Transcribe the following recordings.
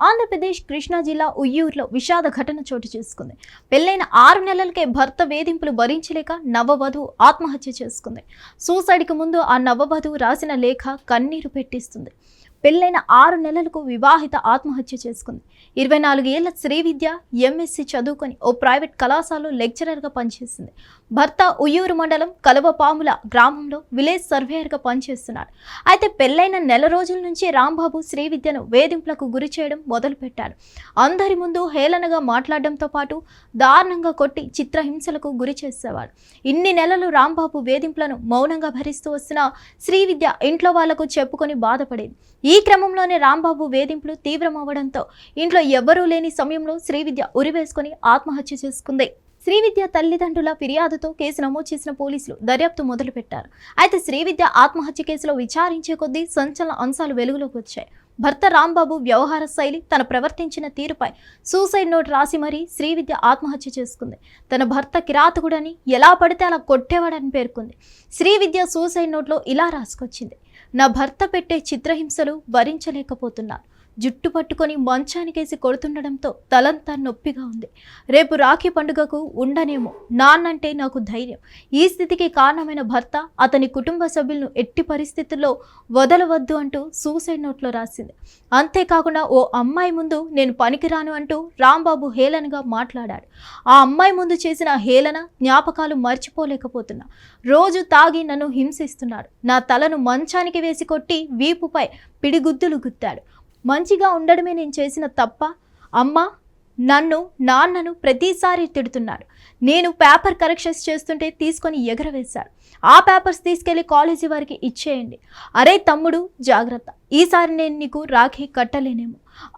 ఆంధ్రప్రదేశ్ కృష్ణా జిల్లా ఉయ్యూరులో విషాద ఘటన చోటు చేసుకుంది. పెళ్లైన 6 నెలలకే భర్త వేధింపులు భరించలేక నవవధువు ఆత్మహత్య చేసుకుంది. సూసైడ్కి ముందు ఆ నవవధువు రాసిన లేఖ కన్నీరు పెట్టిస్తుంది. పెళ్లైన 6 నెలలకు వివాహిత ఆత్మహత్య చేసుకుంది. 24 ఏళ్ల శ్రీవిద్య ఎంఎస్సి చదువుకొని ఓ ప్రైవేట్ కళాశాలలో లెక్చరర్గా పనిచేసింది. భర్త ఉయ్యూరు మండలం కలవపాముల గ్రామంలో విలేజ్ సర్వేయర్గా పనిచేస్తున్నాడు. అయితే పెళ్లైన నెల రోజుల నుంచి రాంబాబు శ్రీవిద్యను వేధింపులకు గురి చేయడం మొదలుపెట్టాడు. అందరి ముందు హేళనగా మాట్లాడడంతో పాటు దారుణంగా కొట్టి చిత్రహింసలకు గురి చేసేవాడు. ఇన్ని నెలలు రాంబాబు వేధింపులను మౌనంగా భరిస్తూ వస్తున్న శ్రీవిద్య ఇంట్లో వాళ్లకు చెప్పుకొని బాధపడేది. ఈ క్రమంలోనే రాంబాబు వేధింపులు తీవ్రమవ్వడంతో ఇంట్లో ఎవ్వరూ లేని సమయంలో శ్రీవిద్య ఉరివేసుకొని ఆత్మహత్య చేసుకుంది. శ్రీవిద్య తల్లిదండ్రుల ఫిర్యాదుతో కేసు నమోదు చేసిన పోలీసులు దర్యాప్తు మొదలుపెట్టారు. అయితే శ్రీవిద్య ఆత్మహత్య కేసులో విచారించే కొద్దీ సంచలన అంశాలు వెలుగులోకి వచ్చాయి. భర్త రాంబాబు వ్యవహార శైలి, తన ప్రవర్తించిన తీరుపై సూసైడ్ నోట్ రాసి మరీ శ్రీవిద్య ఆత్మహత్య చేసుకుంది. తన భర్త కిరాతకుడని, ఎలా పడితే అలా కొట్టేవాడని పేర్కొంది. శ్రీవిద్య సూసైడ్ నోట్లో ఇలా రాసుకొచ్చింది: నా భర్త పెట్టే చిత్రహింసలు భరించలేకపోతున్నాను. జుట్టు పట్టుకొని మంచానికేసి కొడుతుండడంతో తలంతా నొప్పిగా ఉంది. రేపు రాఖీ పండుగకు ఉండనేమో. నాన్నంటే నాకు ధైర్యం. ఈ స్థితికి కారణమైన భర్త, అతని కుటుంబ సభ్యులను ఎట్టి పరిస్థితుల్లో వదలవద్దు అంటూ సూసైడ్ నోట్లో రాసింది. అంతేకాకుండా ఓ అమ్మాయి ముందు నేను పనికిరాను అంటూ రాంబాబు హేళనగా మాట్లాడాడు. ఆ అమ్మాయి ముందు చేసిన హేళన జ్ఞాపకాలు మర్చిపోలేకపోతున్నా. రోజు తాగి నన్ను హింసిస్తున్నాడు. నా తలను మంచానికి వేసి కొట్టి వీపుపై పిడిగుద్దులు గుద్దాడు. మంచిగా ఉండడమే నేను చేసిన తప్ప. అమ్మ, నన్ను, నాన్నను ప్రతిసారి తిడుతున్నాడు. నేను పేపర్ కరెక్షన్స్ చేస్తుంటే తీసుకొని ఎగరవేశాడు. ఆ పేపర్స్ తీసుకెళ్లి కాలేజీ వారికి ఇచ్చేయండి. అరే తమ్ముడు, జాగ్రత్త. ఈసారి నేను నీకు రాఖీ కట్టలేనేమో.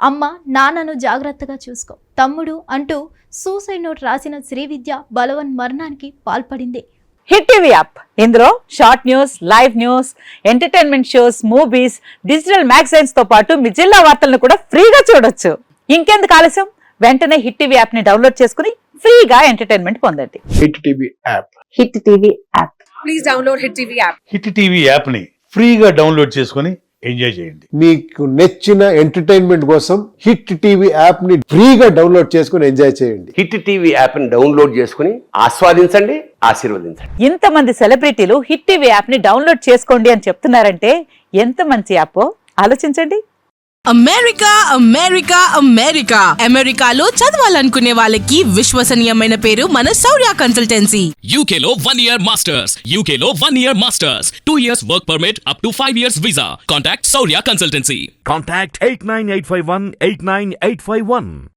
అమ్మ, నాన్నను జాగ్రత్తగా చూసుకో తమ్ముడు అంటూ సూసైడ్ నోట్ రాసిన శ్రీవిద్య బలవన్ మరణానికి పాల్పడింది. హిట్ టీవీ యాప్, ఇందులో short news, live news, entertainment shows, movies, digital magazines తో పాటు మీ జిల్లా వార్తలను కూడా ఫ్రీగా చూడొచ్చు. ఇంకెందుకు ఆలస్యం, వెంటనే హిట్ టీవీ యాప్ ని డౌన్లోడ్ చేసుకుని ఫ్రీగా ఎంటర్టైన్మెంట్ పొందండి. Hit TV app. Hit TV app. Please download hit TV app. Hit TV app ని ఫ్రీగా డౌన్లోడ్ చేసుకుని ఎంజాయ్ చేయండి. మీకు నచ్చిన ఎంటర్టైన్మెంట్ కోసం హిట్ టీవీ యాప్ ని ఫ్రీగా డౌన్లోడ్ చేసుకుని ఎంజాయ్ చేయండి. హిట్ టీవీ యాప్ ని డౌన్లోడ్ చేసుకుని ఆస్వాదించండి, ఆశీర్వదించండి. ఇంతమంది సెలబ్రిటీలు హిట్ టీవీ యాప్ ని డౌన్లోడ్ చేసుకోండి అని చెప్తున్నారంటే ఎంత మంచి యాప్ ఆలోచించండి. అమెరికా అమెరికా అమెరికా అమెరికాలో చదవాలనుకునే వాళ్ళకి విశ్వసనీయమైన పేరు మన శౌర్య కన్సల్టెన్సీ. UK లో 1 year masters, UK లో 1 year masters, 2 years work permit up to 5 years visa. Contact Saurya Consultancy. Contact 89851 89851.